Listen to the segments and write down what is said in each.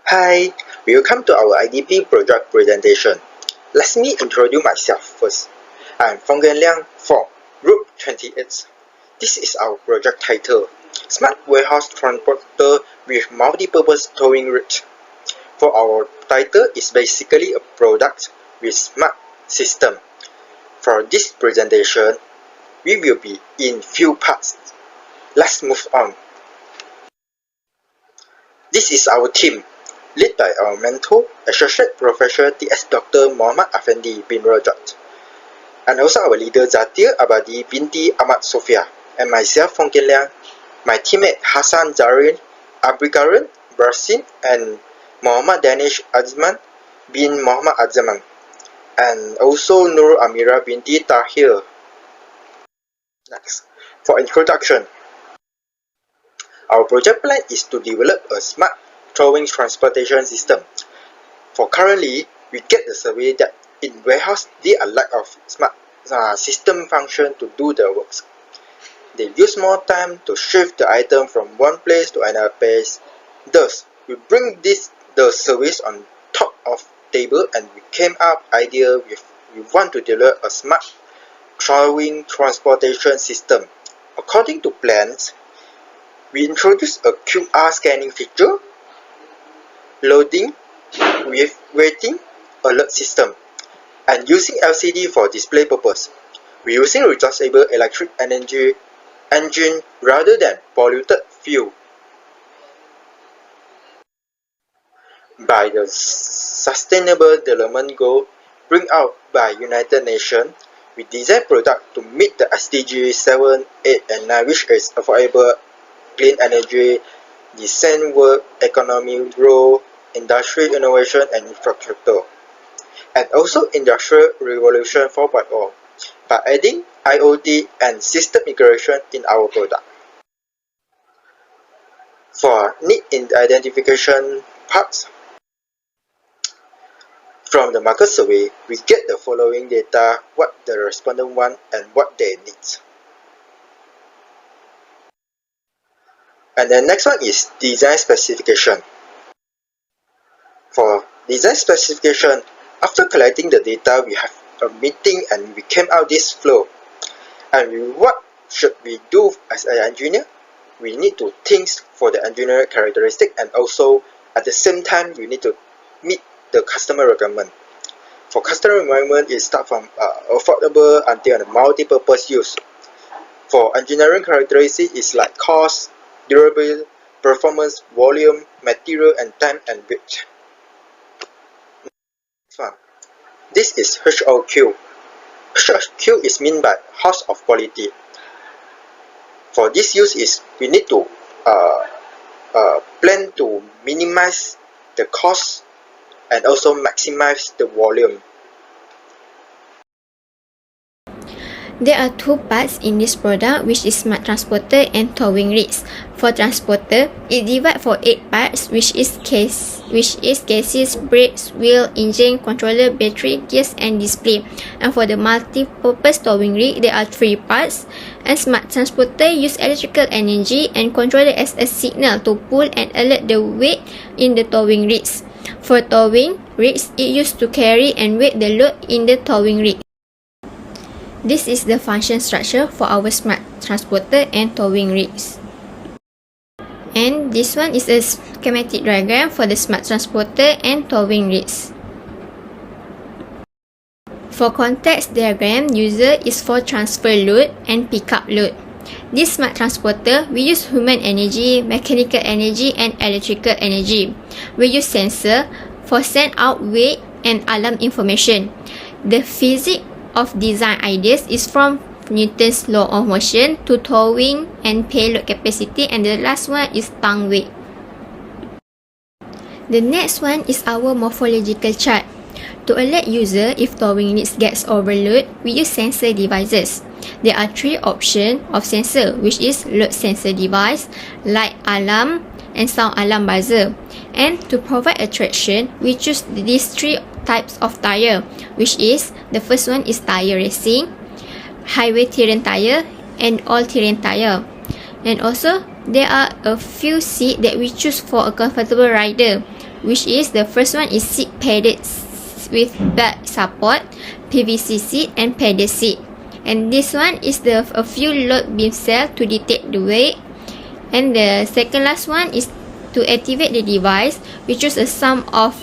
Hi, welcome to our IDP project presentation. Let me introduce myself first. I'm Phong Liang from Group 28. This is our project title, Smart Warehouse Transporter with Multipurpose Towing Rig. For our title is basically a product with smart system. For this presentation, we will be in few parts. Let's move on. This is our team, led by our mentor, Associate Professor TS Dr. Muhammad Afendi bin Rajat, and also our leader Zatir Abadi binti Ahmad Sofia, and myself Phong Liang, my teammate Hassan Zarin, Abrikaran Brasin, and Muhammad Danish Azman bin Muhammad Azman, and also Nur Amira binti Tahir. Next, for introduction, our project plan is to develop a smart towing transportation system. For currently, we get the survey that in warehouse there are lack of smart system function to do the works. They use more time to shift the item from one place to another place. Thus, we bring the service on top of table, and we came up idea with we want to develop a smart towing transportation system. According to plans, we introduced a QR scanning feature, loading with waiting alert system, and using LCD for display purpose. We're using rechargeable electric energy engine rather than polluted fuel. By the Sustainable Development Goal bring out by United Nations, we design product to meet the SDG 7, 8, and 9, which is affordable, clean energy, decent work, economy growth, industrial innovation and infrastructure, and also Industrial Revolution 4.0 by adding IoT and system integration in our product. For need identification parts, from the market survey, we get the following data, what the respondent want and what they need. And the next one is design specification. For design specification, after collecting the data, we have a meeting and we came out this flow. And what should we do as an engineer? We need to think for the engineering characteristic, and also at the same time we need to meet the customer requirement. For customer requirement, it starts from affordable until the multi-purpose use. For engineering characteristic, it's like cost, durability, performance, volume, material, and time and weight. This is HOQ. HOQ is meant by house of quality. For this use is we need to plan to minimize the cost and also maximize the volume. There are two parts in this product, which is smart transporter and towing rigs. For transporter, it divides for 8 parts, which is chassis, brakes, wheel, engine, controller, battery, gears, and display. And for the multi-purpose towing rig, there are 3 parts. And smart transporter use electrical energy and controller as a signal to pull and alert the weight in the towing rigs. For towing rigs, it used to carry and weigh the load in the towing rig. This is the function structure for our smart transporter and towing rigs. And this one is a schematic diagram for the smart transporter and towing rigs. For context diagram, user is for transfer load and pickup load. This smart transporter, we use human energy, mechanical energy, and electrical energy. We use sensor for send out weight and alarm information. The physics of design ideas is from Newton's law of motion to towing and payload capacity, and the last one is tongue weight. The next one is our morphological chart. To alert user if towing needs gets overload, we use sensor devices. There are 3 options of sensor, which is load sensor device, light alarm, and sound alarm buzzer. And to provide attraction, we choose these three types of tire, which is the first one is tire racing, highway terrain tire, and all-terrain tire. And also, there are a few seats that we choose for a comfortable rider, which is the first one is seat padded with back support, PVC seat, and pedal seat. And this one is a few load beam cell to detect the weight. And the second last one is to activate the device, we choose a sum of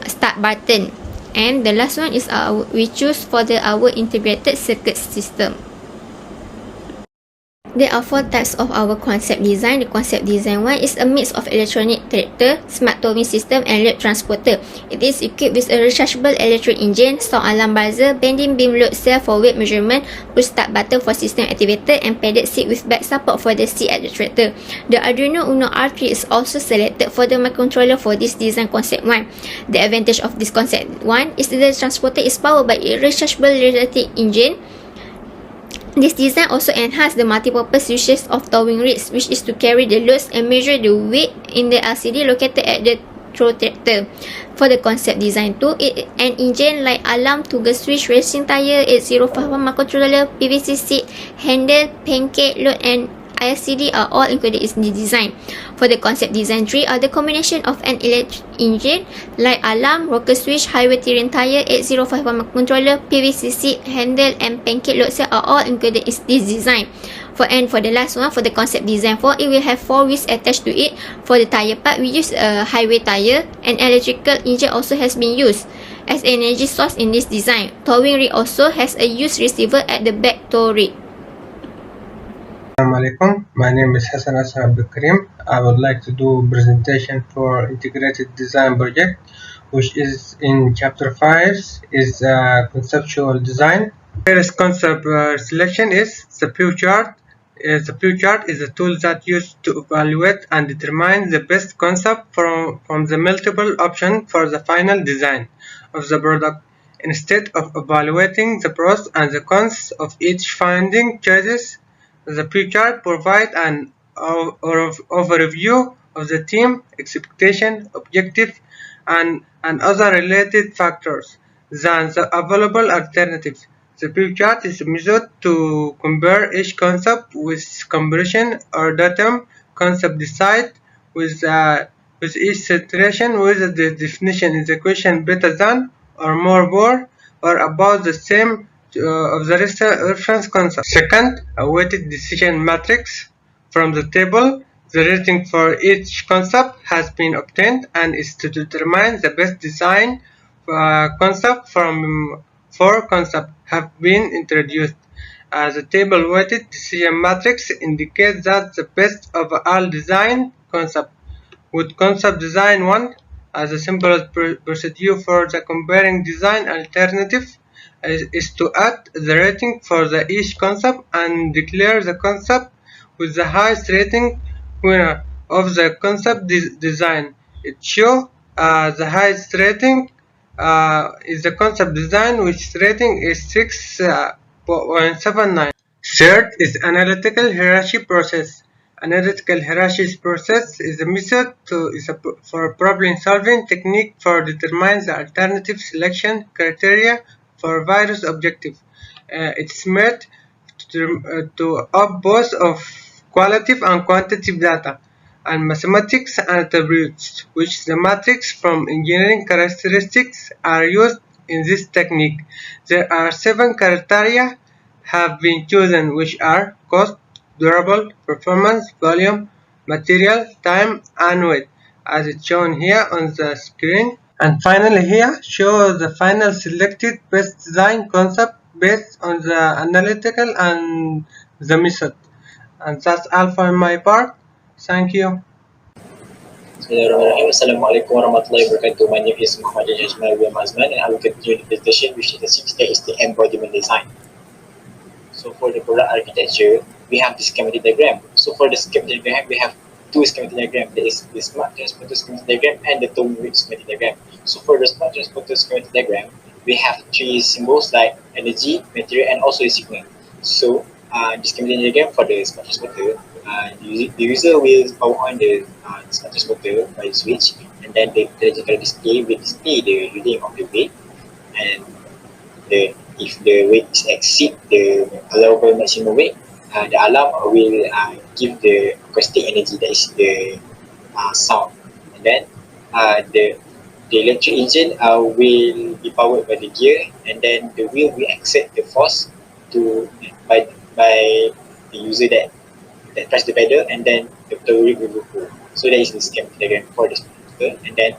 start button. And the last one is we choose for our integrated circuit system. There are 4 types of our concept design. The concept design one is a mix of electronic tractor, smart towing system, and load transporter. It is equipped with a rechargeable electric engine, sound alarm buzzer, bending beam load cell for weight measurement, push start button for system activator, and padded seat with back support for the seat at the tractor. The Arduino Uno R3 is also selected for the microcontroller for this design concept 1. The advantage of this concept 1 is that the transporter is powered by a rechargeable electric engine. This design also enhances the multipurpose uses of towing reeds, which is to carry the loads and measure the weight in the LCD located at the throw tractor. For the concept design 2, an engine like alarm, toggle switch, racing tire, 8051 microcontroller, PVC seat, handle, pancake, load, and LCD are all included in the design. For the concept design 3 are the combination of an electric engine like alarm, rocker switch, highway terrain tire, 8051 microcontroller, PVC seat, handle, and pancake load cell are all included in this design. For the last one, for the concept design 4, it will have 4 wheels attached to it. For the tire part, we use a highway tire. An electrical engine also has been used as an energy source in this design. Towing rig also has a used receiver at the back tow rig. Assalamualaikum. My name is Hassan Abdul Karim. I would like to do a presentation for integrated design project, which is in chapter 5 is conceptual design. First concept selection is the flow chart. The flow chart is a tool that used to evaluate and determine the best concept from the multiple options for the final design of the product. Instead of evaluating the pros and the cons of each finding choices, the flow chart provides an overview of the team, expectation, objective, and other related factors than the available alternatives. The flow chart is a method to compare each concept with comparison or datum concept decide with each situation whether the definition is the question better than or more or about the same of the reference concept. Second, a weighted decision matrix. From the table, the rating for each concept has been obtained and is to determine the best design concept from 4 concepts have been introduced. The table weighted decision matrix indicates that the best of all design concepts. With concept design 1 as the simplest procedure for the comparing design alternative is to add the rating for each concept and declare the concept with the highest rating winner of the concept design. It shows the highest rating is the concept design, which rating is 6.79. Third is analytical hierarchy process. Analytical hierarchy process is a method for problem-solving technique for determining the alternative selection criteria for various objectives. It's made to up both of qualitative and quantitative data and mathematics attributes, which the matrix from engineering characteristics are used in this technique. There are 7 criteria have been chosen, which are cost, durable, performance, volume, material, time, and weight, as it's shown here on the screen. And finally here shows the final selected best design concept based on the analytical and the method. And that's all for my part. Thank you. Assalamualaikum warahmatullahi wabarakatuh. My name is Muhammad Jajmal William Azman, and I will continue the presentation, which is the 6th day is the embodiment design. So for the product architecture, we have the schematic diagram. So for the schematic diagram, we have 2 schematic diagrams. There is the smart transporter schematic diagram and the towing rig schematic diagram. So for the smart transporter schematic diagram, we have 3 symbols like energy, material, and also a signal. So the schematic diagram for the smart transporter, the user will power on the smart transporter by the switch, and then the digital display will display the reading of the weight, and if the weight exceed the allowable maximum weight, the alarm will give the acoustic energy, that is the sound, and then the electric engine will be powered by the gear, and then the wheel will exert the force to by the user that press the pedal, and then the wheel will go. So that is the schematic diagram for the scooter. And then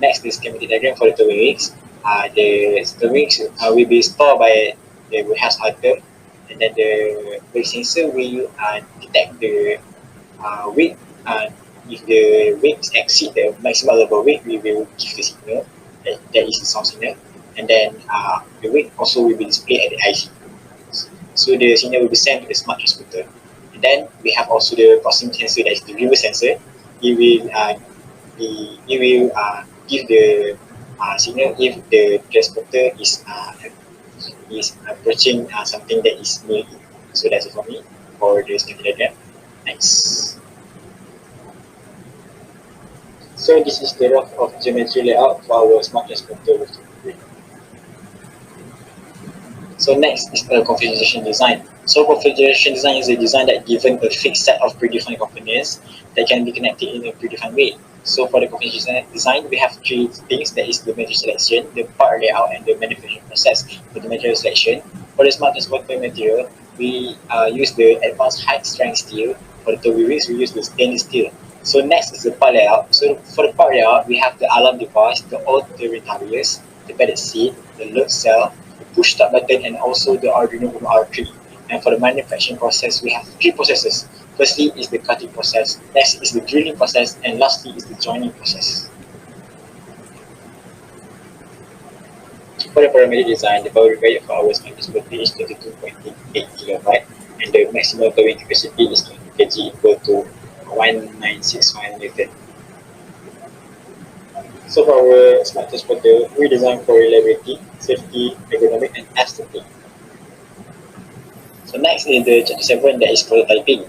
next, the schematic diagram for the towing rigs. The towing rigs will be stored by the warehouse item, and then the brake sensor will detect the weight. If the weight exceed the maximum allowable weight, we will give the signal. That is the sound signal. And then the weight also will be displayed at the IC. So the signal will be sent to the smart transporter. And then we have also the proximity sensor, that is the viewer sensor. It will give the signal if the transporter is approaching something that is near it. So that's it for me for the schematic diagram. Next. So this is the rough of geometry layout for our smart transporter with the. So next is the configuration design. So configuration design is a design that given a fixed set of predefined components that can be connected in a predefined way. So for the configuration design, we have three things, that is the material selection, the part layout, and the manufacturing process. For the material selection, for the smart transporter material, we use the advanced high strength steel. For the towing rigs, we use the stainless steel. So next is the part layout. So for the part layout, we have the alarm device, the all-terrain tires, the padded seat, the load cell, the push start button, and also the Arduino Uno R3. And for the manufacturing process, we have three processes. Firstly is the cutting process, next is the drilling process, and lastly is the joining process. For the parametric design, the power required for our smart transporter is 22.8 kW, and the maximum towing capacity is 20 kg, equal to 1961 Newton. So for our smart transporter, we design for reliability, safety, ergonomic, and aesthetic. So next is the chapter 7, that is prototyping.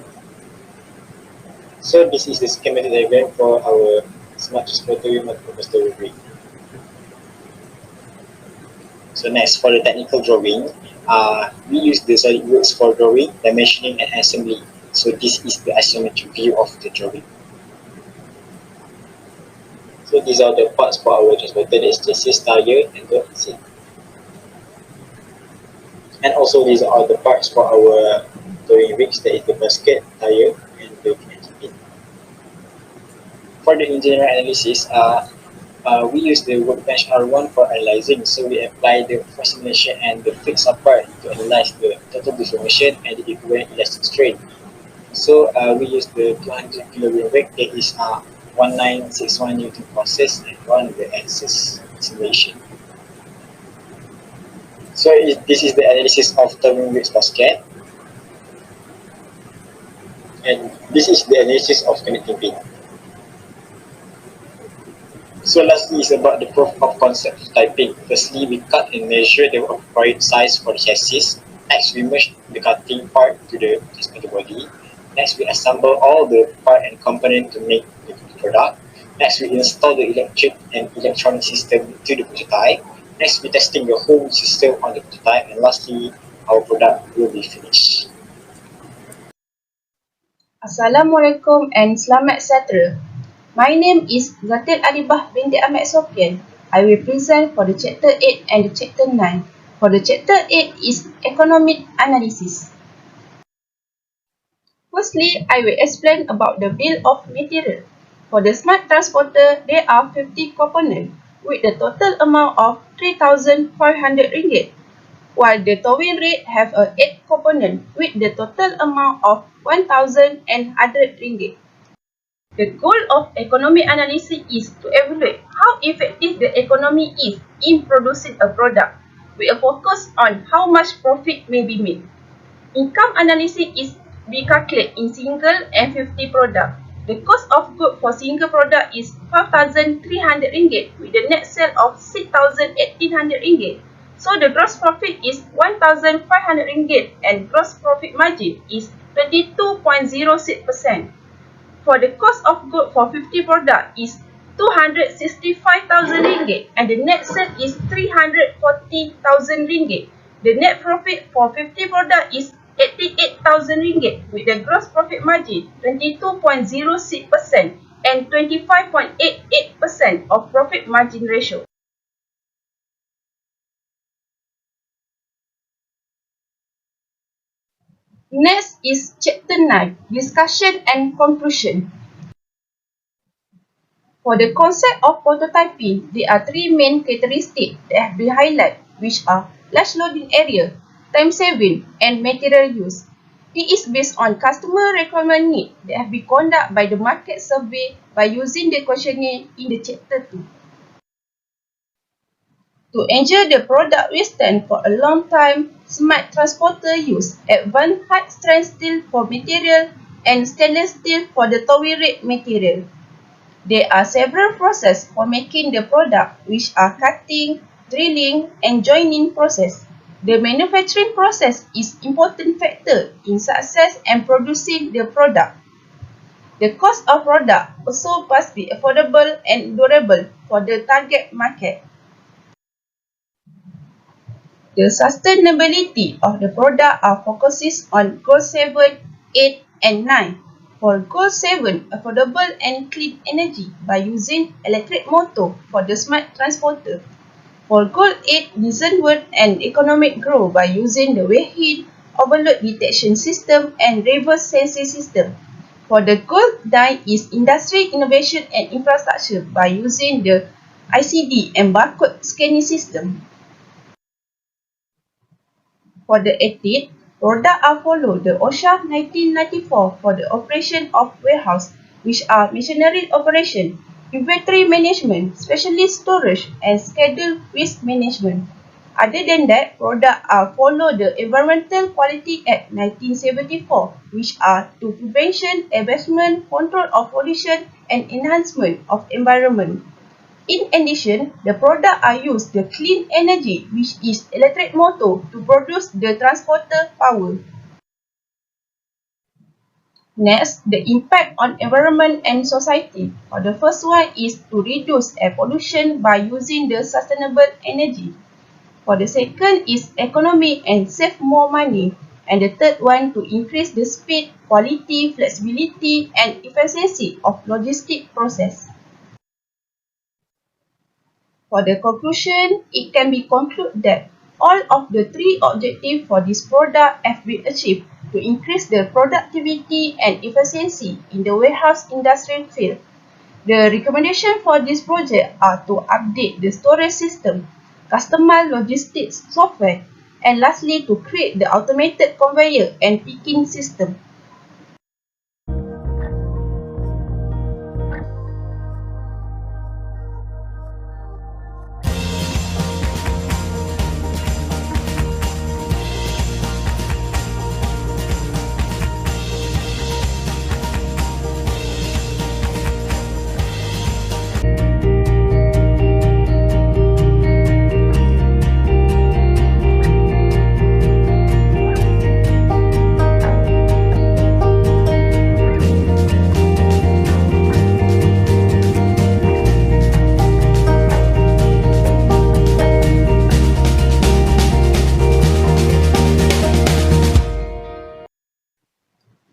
So this is the schematic diagram for our smart transporter with multipurpose towing rig. So next, for the technical drawing, we use the SolidWorks for drawing, dimensioning, and assembly. So this is the isometric view of the drawing. So these are the parts for our transporter, that is chassis, tire, and the seat. And also these are the parts for our towing rigs, that is the basket, tire, and the connecting pin. For the engineering analysis, we use the workbench R1 for analyzing. So we apply the force simulation and the fixed part to analyze the total deformation and the equivalent elastic strain. So we use the 200 kg weight, that is 1961 Newton process, and run the axis simulation. So this is the analysis of towing rigs basket, and this is the analysis of connecting pin. So lastly is about the proof of concept typing. Firstly, we cut and measure the required size for the chassis. Next, we merge the cutting part to the transporter body. Next, we assemble all the part and component to make the product. Next, we install the electric and electronic system to the prototype. Next, we testing the whole system on the prototype. And lastly, our product will be finished. Assalamualaikum and selamat sejahtera. My name is Zatil Alibah binti Ahmad Sofian. I will present for the chapter 8 and the chapter 9. For the chapter 8 is economic analysis. Firstly, I will explain about the bill of material. For the smart transporter, there are 50 components with the total amount of 3,500 ringgit, while the towing rate have a 8 component with the total amount of 1,100 ringgit. The goal of economic analysis is to evaluate how effective the economy is in producing a product, with a focus on how much profit may be made. Income analysis is be calculated in single and 50 product. The cost of goods for single product is 5,300 ringgit with the net sale of 6,1800 ringgit. So the gross profit is 1,500 ringgit and gross profit margin is 22.06%. For the cost of goods for 50 product is 265,000 ringgit and the net sale is 340,000 ringgit. The net profit for 50 product is 88,000 ringgit with the gross profit margin 22.06% and 25.88% of profit margin ratio. Next is Chapter 9, Discussion and Conclusion. For the concept of prototyping, there are three main characteristics that have been highlighted, which are large loading area, time saving, and material use. It is based on customer requirement need that have been conducted by the market survey by using the questionnaire in the Chapter 2. To ensure the product withstand for a long time, smart transporter use advanced high strength steel for material and stainless steel for the towing rate material. There are several processes for making the product, which are cutting, drilling, and joining process. The manufacturing process is important factor in success and producing the product. The cost of product also must be affordable and durable for the target market. The sustainability of the product are focuses on goal 7, 8, and 9. For goal 7, affordable and clean energy by using electric motor for the smart transporter. For goal 8, decent work and economic growth by using the vehicle overload detection system and reverse sensing system. For the goal 9 is industry innovation and infrastructure by using the ICD and barcode scanning system. For the ethic, products are follow the OSHA 1994 for the operation of warehouse, which are machinery operation, inventory management, specialist storage, and scheduled waste management. Other than that, products are follow the Environmental Quality Act 1974, which are to prevention, abatement, control of pollution, and enhancement of environment. In addition, the products are used the clean energy, which is electric motor, to produce the transporter power. Next, the impact on environment and society. For the first one is to reduce air pollution by using the sustainable energy. For the second is economy and save more money. And the third one to increase the speed, quality, flexibility, and efficiency of logistic process. For the conclusion, it can be concluded that all of the three objectives for this product have been achieved to increase the productivity and efficiency in the warehouse industry field. The recommendation for this project are to update the storage system, customize logistics software, and lastly to create the automated conveyor and picking system.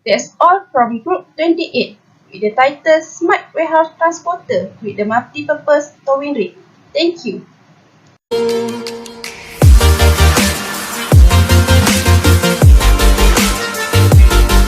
That's all from Group 28 with the title Smart Warehouse Transporter with the Multipurpose Towing Rig. Thank you.